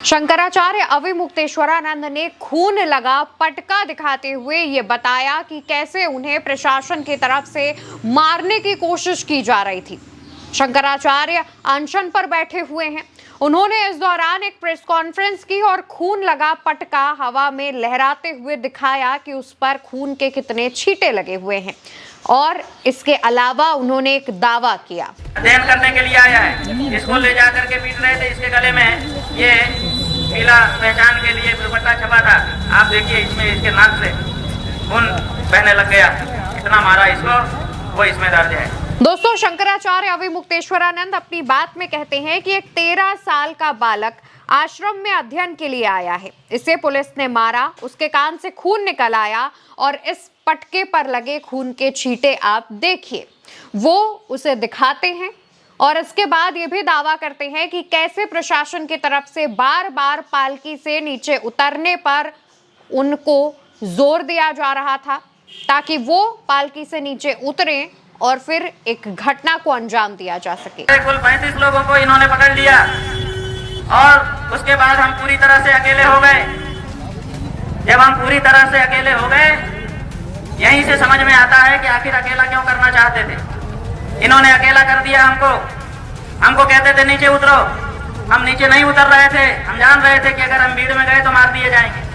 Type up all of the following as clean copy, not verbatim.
शंकराचार्य अविमुक्तेश्वरानंद ने खून लगा पटका दिखाते हुए ये बताया कि कैसे उन्हें प्रशासन की तरफ से मारने की कोशिश की जा रही थी। शंकराचार्य अनशन पर बैठे हुए हैं। उन्होंने इस दौरान एक प्रेस कॉन्फ्रेंस की और खून लगा पटका हवा में लहराते हुए दिखाया कि उस पर खून के कितने छींटे लगे हुए हैं। और इसके अलावा उन्होंने एक दावा किया, अध्ययन करने के लिए आया है। इसको ले जाकर के पीट रहे थे। इसके गले में ये पीला पहचान के लिए दुपट्टा छपा था। आप देखिए, इसमें इसके नाक से खून बहने लग गया। इतना मारा इसको, वो इसमें दर्ज है। दोस्तों, शंकराचार्य अविमुक्तेश्वरानंद अपनी बात में कहते हैं कि एक 13 साल का बालक आश्रम में अध्ययन के लिए आया है। इसे पुलिस ने मारा, उसके कान से खून निकल आया और इस पटके पर लगे खून के छींटे आप देखिए। वो उसे दिखाते हैं और इसके बाद ये भी दावा करते हैं कि कैसे प्रशासन की तरफ से बार बार पालकी से नीचे उतरने पर उनको जोर दिया जा रहा था ताकि वो पालकी से नीचे उतरें और फिर एक घटना को अंजाम दिया जा सके। कुल 35 लोगों को इन्होंने पकड़ लिया और उसके बाद हम पूरी तरह से अकेले हो गए। जब हम पूरी तरह से अकेले हो गए, यहीं से समझ में आता है कि आखिर अकेला क्यों करना चाहते थे। इन्होंने अकेला कर दिया हमको कहते थे नीचे उतरो। हम नीचे नहीं उतर रहे थे। हम जान रहे थे कि अगर हम भीड़ में गए तो मार दिए जाएंगे,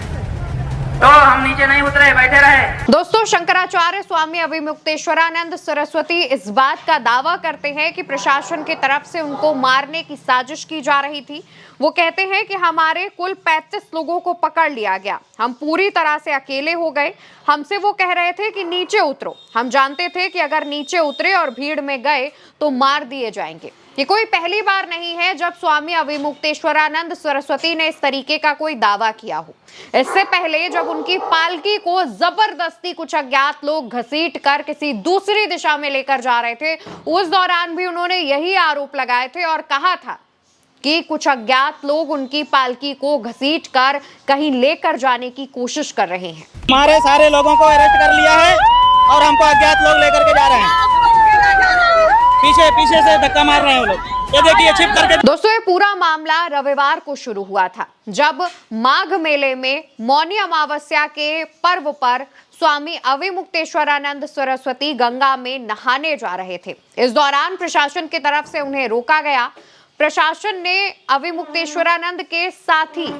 तो हम नीचे नहीं उतरे, बैठे रहे। दोस्तों, शंकराचार्य स्वामी अविमुक्तेश्वरानंद सरस्वती इस बात का दावा करते हैं कि प्रशासन की तरफ से उनको मारने की साजिश की जा रही थी। वो कहते हैं कि हमारे कुल 35 लोगों को पकड़ लिया गया। हम पूरी तरह से अकेले हो गए। हमसे वो कह रहे थे कि नीचे उतरो। हम जानते थे कि अगर नीचे उतरे और भीड़ में गए तो मार दिए जाएंगे। ये कोई पहली बार नहीं है जब स्वामी अविमुक्तेश्वरानंद सरस्वती ने इस तरीके का कोई दावा किया हो। इससे पहले जब उनकी पालकी को जबरदस्ती कुछ अज्ञात लोग घसीट कर किसी दूसरी दिशा में लेकर जा रहे थे, उस दौरान भी उन्होंने यही आरोप लगाए थे और कहा था कि कुछ अज्ञात लोग उनकी पालकी को घसीट कर कहीं लेकर जाने की कोशिश कर रहे हैं। हमारे सारे लोगों को अरेस्ट कर लिया है और हमको अज्ञात लोग लेकर के जा रहे हैं। पीछे से धक्का मार रहे हैं वो लोग। ये देखिए, छिप करके। दोस्तों, ये पूरा मामला रविवार को शुरू हुआ था जब माघ मेले में मौनी अमावस्या के पर्व पर स्वामी अविमुक्तेश्वरानंद सरस्वती गंगा में नहाने जा रहे थे। इस दौरान प्रशासन की तरफ से उन्हें रोका गया। प्रशासन ने अविमुक्तेश्वरानंद के साथी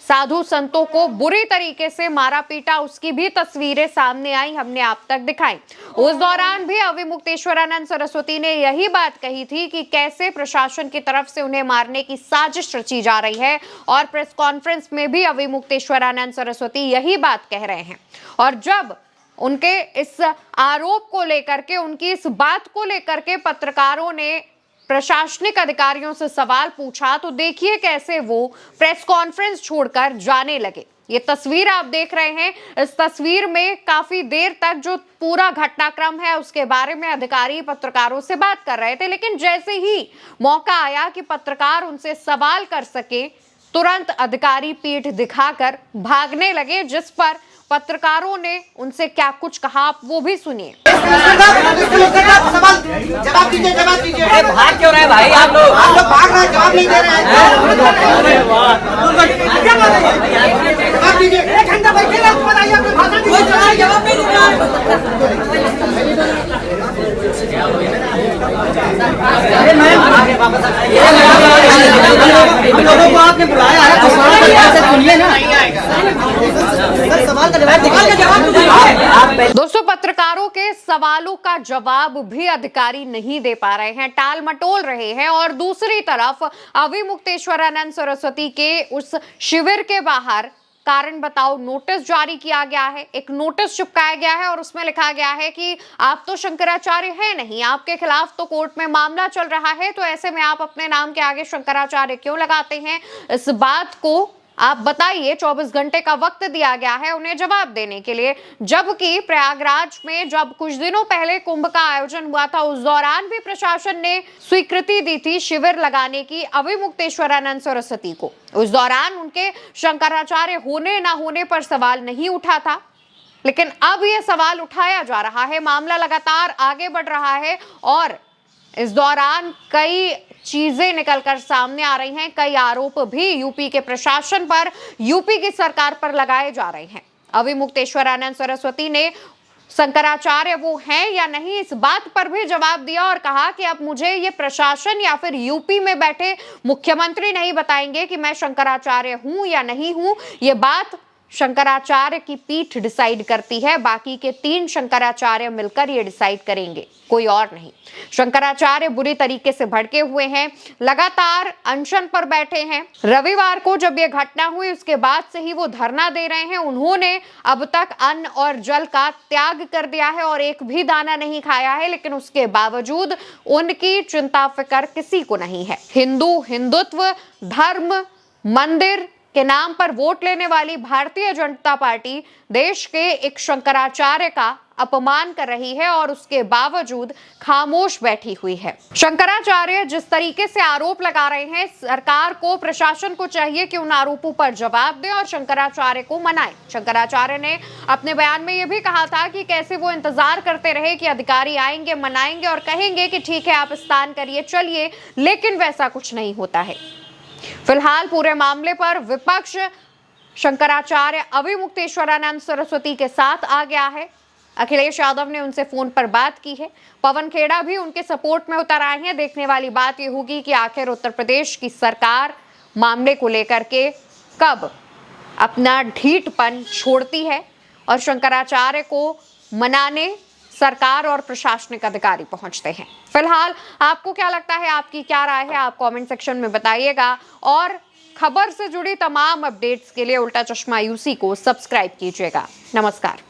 साधु संतों को बुरी तरीके से मारा पीटा, उसकी भी तस्वीरें सामने आई, हमने आप तक दिखाई। उस दौरान भी अविमुक्तेश्वरानंद सरस्वती ने यही बात कही थी कि कैसे प्रशासन की तरफ से उन्हें मारने की साजिश रची जा रही है और प्रेस कॉन्फ्रेंस में भी अविमुक्तेश्वरानंद सरस्वती यही बात कह रहे हैं। और जब उनके इस आरोप को लेकर के, उनकी इस बात को लेकर के पत्रकारों ने प्रशासनिक अधिकारियों से सवाल पूछा तो देखिए कैसे वो प्रेस कॉन्फ्रेंस छोड़कर जाने लगे। ये तस्वीर आप देख रहे हैं। इस तस्वीर में काफी देर तक जो पूरा घटनाक्रम है उसके बारे में अधिकारी पत्रकारों से बात कर रहे थे, लेकिन जैसे ही मौका आया कि पत्रकार उनसे सवाल कर सके, तुरंत अधिकारी पीठ दिखाकर भागने लगे, जिस पर पत्रकारों ने उनसे क्या कुछ कहा आप वो भी सुनिए। जवाब दीजिए। भाग क्यों रहे भाई आप लोग भाग रहे हैं, जवाब नहीं दे रहे हैं। जवाब दीजिए। एक घंटा बैठे रहे, उसके बाद आइए, आपने भाषण दीजिए। जवाब नहीं दे रहा हम लोगों को आपने बुलाया है, सुनिए ना। सवाल का जवाब। दोस्तों, पत्रकारों के सवालों का जवाब भी अधिकारी नहीं दे पा रहे हैं, टाल मटोल रहे हैं। और दूसरी तरफ अविमुक्तेश्वरानंद सरस्वती के उस शिविर के बाहर कारण बताओ नोटिस जारी किया गया है। एक नोटिस चिपकाया गया है और उसमें लिखा गया है कि आप तो शंकराचार्य है नहीं, आपके खिलाफ तो कोर्ट में मामला चल रहा है, तो ऐसे में आप अपने नाम के आगे शंकराचार्य क्यों लगाते हैं? इस बात को आप बताइए। 24 घंटे का वक्त दिया गया है उन्हें जवाब देने के लिए। जबकि प्रयागराज में जब कुछ दिनों पहले कुंभ का आयोजन हुआ था, उस दौरान भी प्रशासन ने स्वीकृति दी थी शिविर लगाने की अविमुक्तेश्वरानंद सरस्वती को। उस दौरान उनके शंकराचार्य होने ना होने पर सवाल नहीं उठा था, लेकिन अब यह सवाल उठाया जा रहा है। मामला लगातार आगे बढ़ रहा है और इस दौरान कई चीजें निकलकर सामने आ रही हैं। कई आरोप भी यूपी के प्रशासन पर, यूपी की सरकार पर लगाए जा रहे हैं। अविमुक्तेश्वरानंद सरस्वती ने शंकराचार्य वो हैं या नहीं, इस बात पर भी जवाब दिया और कहा कि अब मुझे ये प्रशासन या फिर यूपी में बैठे मुख्यमंत्री नहीं बताएंगे कि मैं शंकराचार्य हूं या नहीं हूं। ये बात शंकराचार्य की पीठ डिसाइड करती है। बाकी के 3 शंकराचार्य मिलकर ये डिसाइड करेंगे, कोई और नहीं। शंकराचार्य बुरी तरीके से भड़के हुए हैं, लगातार अनशन पर बैठे हैं। रविवार को जब ये घटना हुई उसके बाद से ही वो धरना दे रहे हैं। उन्होंने अब तक अन्न और जल का त्याग कर दिया है और एक भी दाना नहीं खाया है, लेकिन उसके बावजूद उनकी चिंता फिक्र किसी को नहीं है। हिंदुत्व, धर्म, मंदिर के नाम पर वोट लेने वाली भारतीय जनता पार्टी देश के एक शंकराचार्य का अपमान कर रही है और उसके बावजूद खामोश बैठी हुई है। शंकराचार्य जिस तरीके से आरोप लगा रहे हैं, सरकार को, प्रशासन को चाहिए कि उन आरोपों पर जवाब दे और शंकराचार्य को मनाए। शंकराचार्य ने अपने बयान में यह भी कहा था कि कैसे वो इंतजार करते रहे कि अधिकारी आएंगे, मनाएंगे और कहेंगे कि ठीक है आप स्नान करिए, चलिए, लेकिन वैसा कुछ नहीं होता है। फिलहाल पूरे मामले पर विपक्ष शंकराचार्य अविमुक्तेश्वरानंद सरस्वती के साथ आ गया है। अखिलेश यादव ने उनसे फोन पर बात की है। पवन खेड़ा भी उनके सपोर्ट में उतर आए हैं। देखने वाली बात यह होगी कि आखिर उत्तर प्रदेश की सरकार मामले को लेकर के कब अपना ढीठपन छोड़ती है और शंकराचार्य को मनाने सरकार और प्रशासनिक अधिकारी पहुंचते हैं। फिलहाल आपको क्या लगता है, आपकी क्या राय है, आप कमेंट सेक्शन में बताइएगा और खबर से जुड़ी तमाम अपडेट्स के लिए उल्टा चश्मा यूसी को सब्सक्राइब कीजिएगा। नमस्कार।